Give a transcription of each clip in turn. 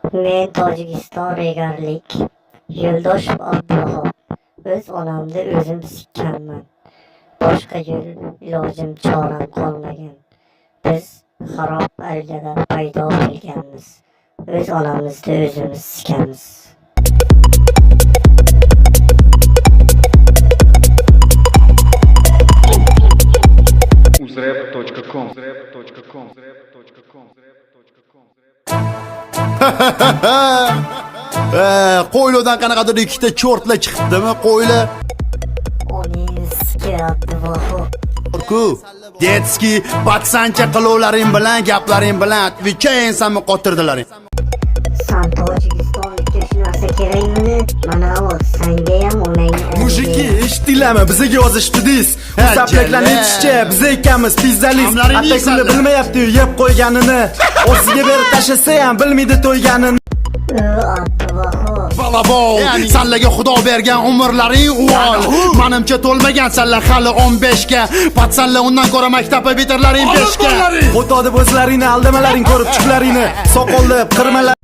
Men Tojikiston regarlik Yo'ldoshev Abduvahob. O'z onamni o'zim sikkanman. Boshqa ilojim choram qolmagan. Biz xarob oilada paydo bo'lganmiz. O'z onamizni o'zimiz sikamiz. uzrep.com Qo'ylodan qanaqadir ikkita cho'rtla chiqdimi qo'yla? Oninski Abduvahob. Ku, detski patsancha qilovlaring bilan, gaplaring bilan Twitchga ensamni qotirdilaring. San Tojikistonlikka shu narsa kerakmi? Mana o senga ham o'mayni. Mujiki, eshitdinglarmi? Bizaga yozishdingiz. Bu saplaklarni aytishcha, biz ekanmiz pizzalist. Atakini bilmayapti, yeb qo'yganini. O'ziga berib tashlasa ham bilmaydi to'yganini. Abduvahob. Balabol, sanlarga Xudo bergan umrlaring uvol. Menimcha to'lmagan sanlar hali 15 ga. Patsanlar undan ko'ra maktabga bitirlaring 5 ga. Xudo deb o'zlaringni aldamalaring ko'rib chiqlaringni. Soqolli qirmalar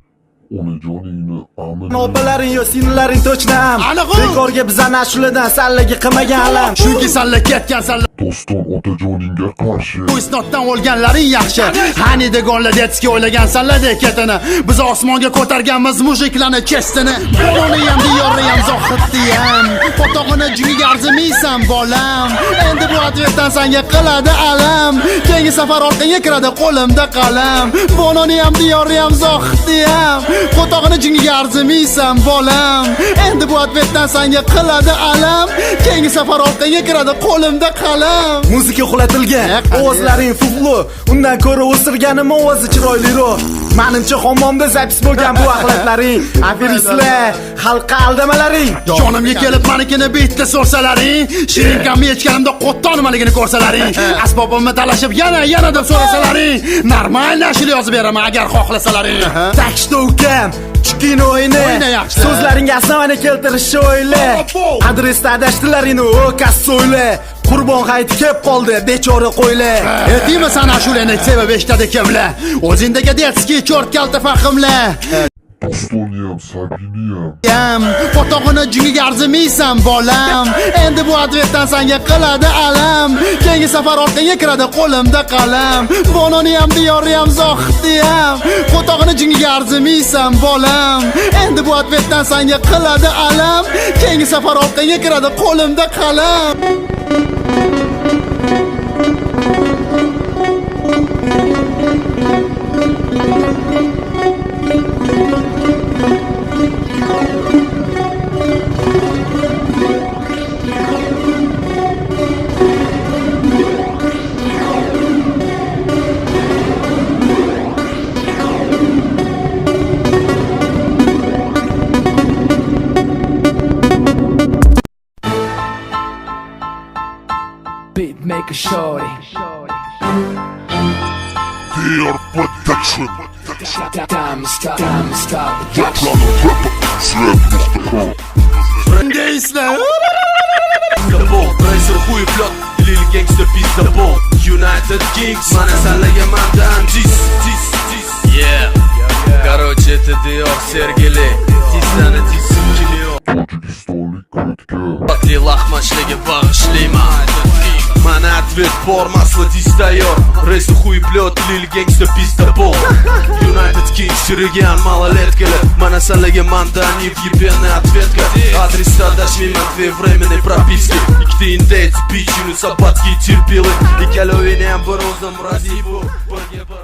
Onajoningni amin. Opalaring yo sinlaring to'chnam. Bekorga bizani ashuladan sallaga qilmagan alam. Chunki sanlar ketgan sanlar Doston otajoningga qarshi. bu isnotdan o'lganlaring yaxshi. Hani degonlar detski o'ylagan sanlardek ketini. Biz osmonga ko'targanmiz mujiklarni chestini. Bolani ham diyorni ham zohidni ham. Fotog'ini juniga arzimaysan bolam. Endi bu atvetdan senga qiladi alam. Keyingi safar orqaga kiradi qo'limda qalam. Bolani ham diyorni ham zohidni ham. Fotog'ini juniga arzimaysan bolam. Endi bu atvetdan senga qiladi alam. Keyingi safar orqaga kiradi qo'limda qalam. Muzika uxlatilgan, ovozlaring fuflu. Undan ko'ra o'sirganim ovozi chiroyliroq. Menimcha hammomda zapis bo'lgan bu axlatlaring. Aferistlar, xalqqa aldamalaring. Jonimga kelib menikini bitda so'rsalaring, shirinkamni yechganimda qo'tton nimaligini ko'rsalaring, asbobimni talashib yana deb so'rasalaring, normal ashula yozib beraman agar xohlasalaring. Takshda ukam, chiqin o'yini. Yaxshi. So'zlaringga asnavani keltirishni o'yla. Adresda adashdilaringni o kasso'yla. Qurbon hayti kelib qoldi, bechora qo'ylar. Aytaymi sana ashulani sevib eshitadi kimlar? O'zingdagi detski cho'rt kalta fahmlar. Dostoniyam, sabiniyam. Fotog'ini juniga arzimaysan bolam. Endi bu advetdan senga qiladi alam. Keyingi safar orqaga kiradi qo'limda qalam. Bononi ham diyorni ham zohidni ham. Fotog'ini juniga arzimaysan bolam. Endi bu advetdan senga qiladi alam. Keyingi safar orqaga kiradi qo'limda qalam. Beat maker shorty. Dear protection. Time stop. Yaplanı rapper. Uzrep.com Deysizlar. Racer хуй плет, Lil Gangsta pizza bol United Kings, mana sanlaga mandan Tis Yeah Короче, это Dior Sergeli Tislani tisim kiliyor Tojikistonlik ko'tga. Batli lahmashligi bag'ishlayman Mana atvet formasli tis tayyor Racer хуй плет, Lil Gangsta pizza bol United Kings chirigan малолеткали Mana sanlaga mandan ебаный ответка Адреса дашмейman две временные прописки Ikkita indeyt, bichini sabatki terpili Ikkaloviniyam bir o'zim razi bu Birga bir